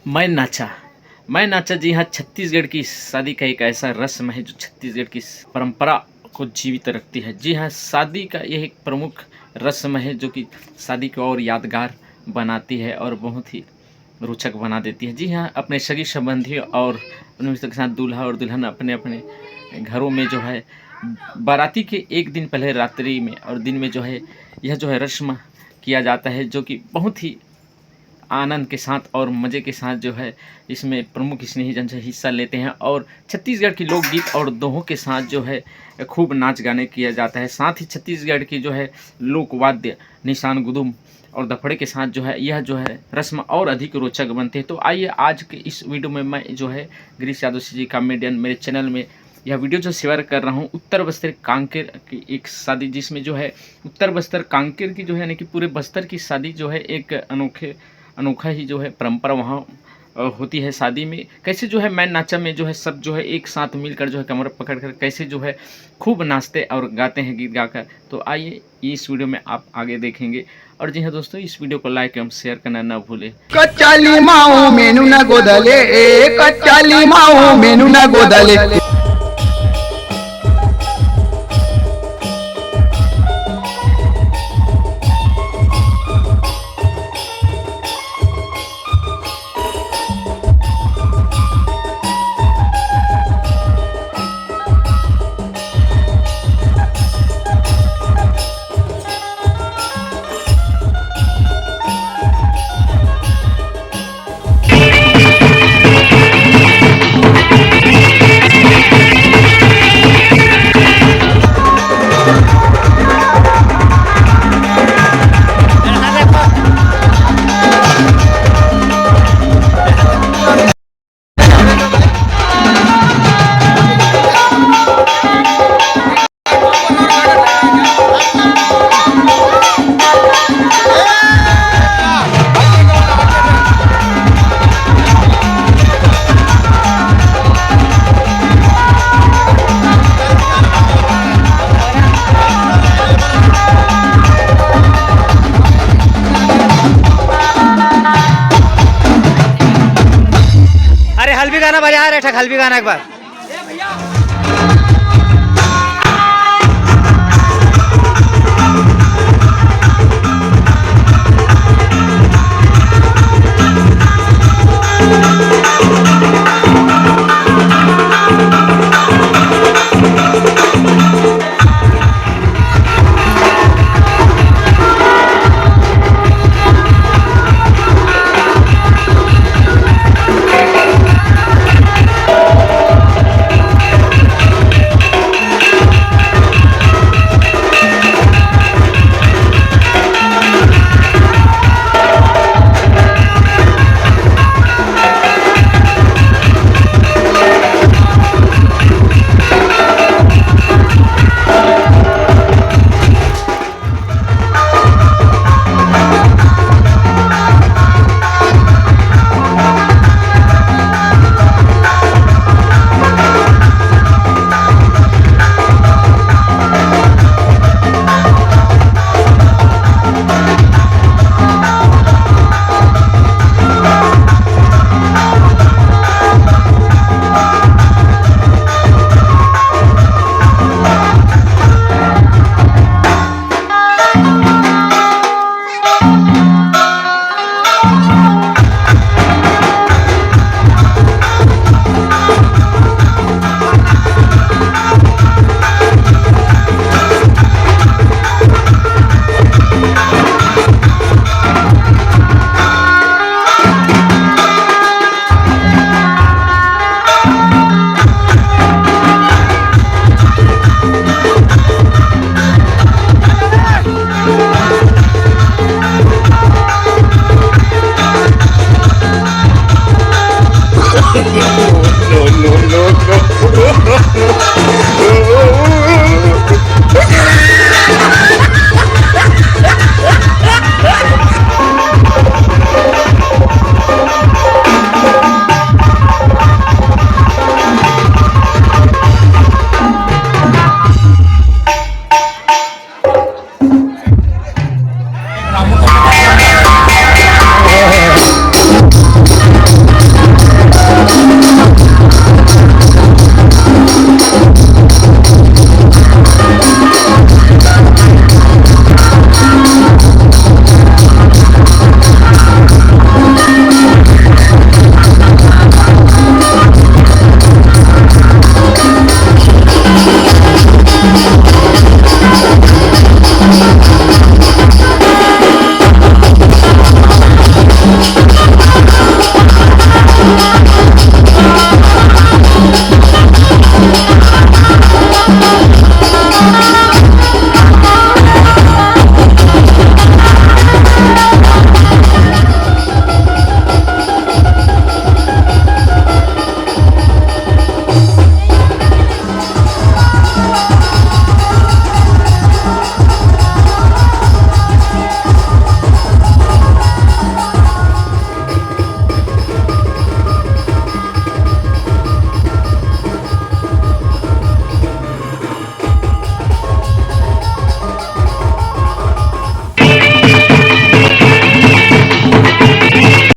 मैं नाचा जी हाँ, छत्तीसगढ़ की शादी का एक ऐसा रस्म है जो छत्तीसगढ़ की परंपरा को जीवित रखती है। जी हाँ, शादी का यह एक प्रमुख रस्म है जो कि शादी को और यादगार बनाती है और बहुत ही रोचक बना देती है। जी हाँ, अपने सगी संबंधी और अपने मित्र के साथ दूल्हा और दुल्हन अपने अपने घरों में जो है बाराती के एक दिन पहले रात्रि में और दिन में जो है यह जो है रस्म किया जाता है, जो कि बहुत ही आनंद के साथ और मज़े के साथ जो है इसमें प्रमुख स्नेहीजन से हिस्सा लेते हैं और छत्तीसगढ़ की लोकगीत और दोहों के साथ जो है खूब नाच गाने किया जाता है। साथ ही छत्तीसगढ़ की जो है लोक वाद्य निशान गुदुम और दफड़े के साथ जो है यह जो है रस्म और अधिक रोचक बनते हैं। तो आइए आज के इस वीडियो में मैं जो है गिरीश यादव जी कॉमेडियन मेरे चैनल में यह वीडियो जो शेयर कर रहा हूँ उत्तर बस्तर कांकेर की एक शादी, जिसमें जो है उत्तर बस्तर कांकेर की जो है यानी कि पूरे बस्तर की शादी जो है एक अनोखा ही जो है परंपरा वहाँ होती है। शादी में कैसे जो है मैं नाचा में जो है सब जो है एक साथ मिलकर जो है कमर पकड़ कर कैसे जो है खूब नाचते और गाते हैं गीत गाकर। तो आइए इस वीडियो में आप आगे देखेंगे। और जी हाँ दोस्तों, इस वीडियो को लाइक एवं शेयर करना ना भूलें। कच्चा लिमाऊ मेनू ना गोदले, कच्चा लिमाऊ मेनू ना गोदले। हल्बी गाना बजा रहे थे, हल्बी गाना एक बार।